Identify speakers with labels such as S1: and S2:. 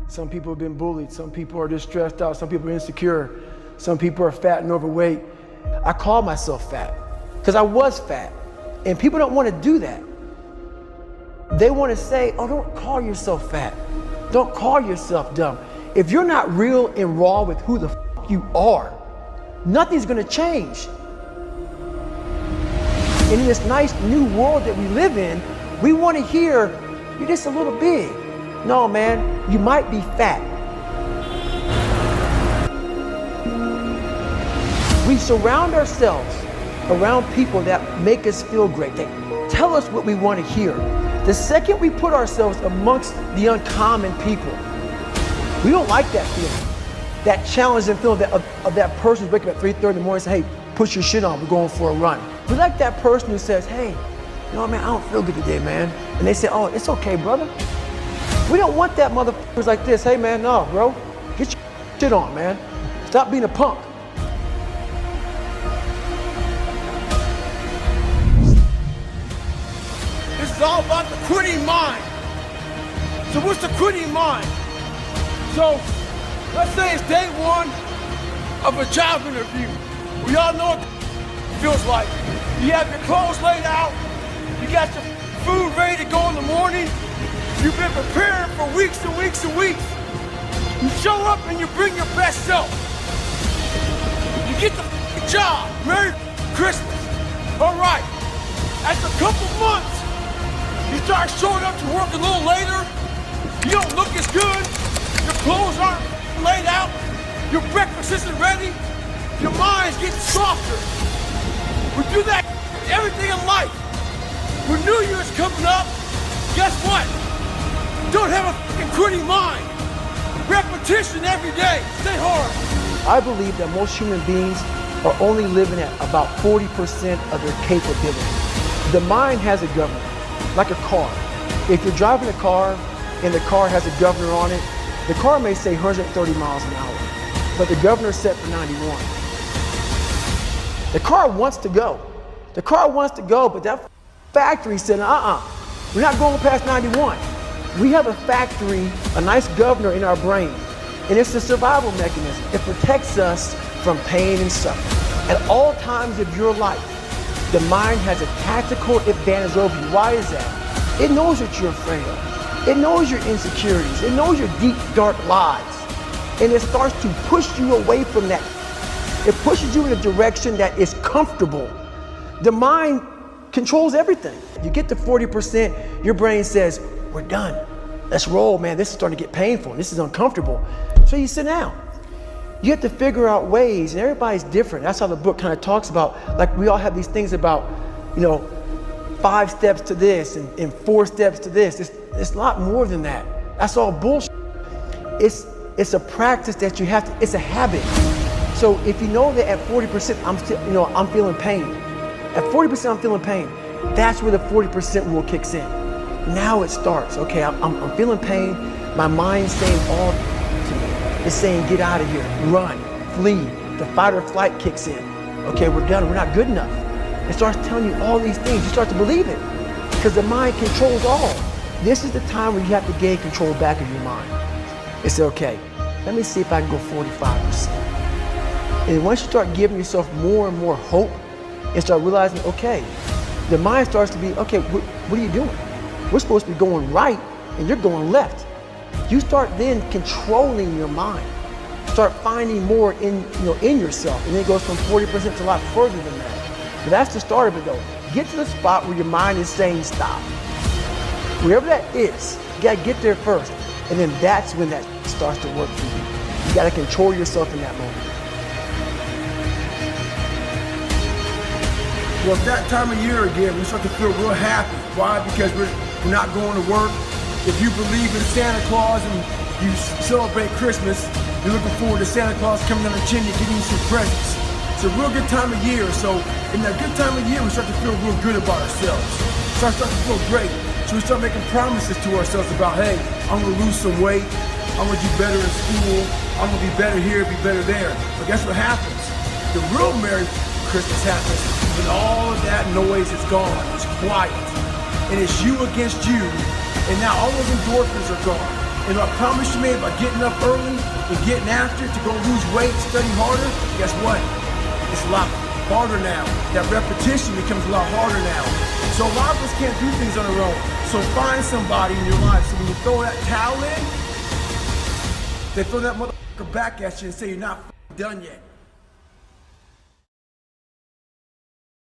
S1: Some people have been bullied. Some people are just stressed out. Some people are insecure. Some people are fat and overweight. I call myself fat because I was fat. And people don't want to do that. They want to say, oh, don't call yourself fat. Don't call yourself dumb. If you're not real and raw with who the f you are, nothing's going to change. And in this nice new world that we live in, we want to hear, you're just a little big. No, man, you might be fat. We surround ourselves around people that make us feel great. They tell us what we want to hear. The second we put ourselves amongst the uncommon people, we don't like that feeling. That challenging feeling of that person who's waking up at 3:30 in the morning and say, hey, put your shit on, we're going for a run. We like that person who says, hey, you know what, man, I don't feel good today, man. And they say, oh, it's okay, brother. We don't want that motherfuckers like this. Hey, man, no, bro, get your shit on, man. Stop being a punk.
S2: This is all about the quitting mind. So what's the quitting mind? So let's say it's day one of a job interview. We all know what it feels like. You have your clothes laid out. You got your food ready to go in the morning. You've been preparing for weeks and weeks and weeks. You show up and you bring your best self. You get the job. Merry Christmas. All right. After a couple months, you start showing up to work a little later. You don't look as good. Your clothes aren't laid out. Your breakfast isn't ready. Your mind's getting softer. We do that everything in life. When New Year's coming up, guess what? Don't have a fucking quitting mind. Repetition every day. Stay hard.
S1: I believe that most human beings are only living at about 40% of their capability. The mind has a governor, like a car. If you're driving a car and the car has a governor on it, the car may say 130 miles an hour, but the governor's set for 91. The car wants to go. The car wants to go, but that factory said, we're not going past 91. We have a factory, a nice governor in our brain, and it's a survival mechanism. It protects us from pain and suffering. At all times of your life, the mind has a tactical advantage over you. Why is that? It knows what you're afraid of. It knows your insecurities. It knows your deep, dark lies. And it starts to push you away from that. It pushes you in a direction that is comfortable. The mind controls everything. You get to 40%, your brain says, we're done. Let's roll, man. This is starting to get painful. This is uncomfortable. So you sit down. You have to figure out ways, and everybody's different. That's how the book kind of talks about, like we all have these things about, 5 steps to this and 4 steps to this. It's a lot more than that. That's all bullshit. It's a practice that you have to, it's a habit. So if you know that at 40%, I'm feeling pain. At 40% I'm feeling pain. That's where the 40% rule kicks in. Now it starts. Okay, I'm feeling pain. My mind's saying all to me. It's saying get out of here, run, flee. The fight or flight kicks in. Okay, we're done. We're not good enough. It starts telling you all these things. You start to believe it because the mind controls all. This is the time where you have to gain control back of your mind. It's okay. Let me see if I can go 45%. And once you start giving yourself more and more hope and start realizing, okay, the mind starts to be, okay, what are you doing? We're supposed to be going right and you're going left. You start then controlling your mind. Start finding more in yourself. And then it goes from 40% to a lot further than that. But that's the start of it though. Get to the spot where your mind is saying stop. Wherever that is, you gotta get there first. And then that's when that starts to work for you. You gotta control yourself in that moment.
S2: Well, it's that time of year again, we start to feel real happy. Why? Because we're not going to work. If you believe in Santa Claus and you celebrate Christmas, you're looking forward to Santa Claus coming down the chimney, giving you some presents. It's a real good time of year. So in that good time of year, we start to feel real good about ourselves. Start to feel great. So we start making promises to ourselves about, hey, I'm gonna lose some weight. I'm gonna do better in school. I'm gonna be better here, be better there. But guess what happens? The real Merry Christmas happens when all of that noise is gone. It's quiet. And it's you against you. And now all those endorphins are gone. And I promise you, man, by getting up early and getting after it to go lose weight, study harder, guess what? It's a lot harder now. That repetition becomes a lot harder now. So a lot of us can't do things on our own. So find somebody in your life. So when you throw that towel in, they throw that motherfucker back at you and say you're not done yet.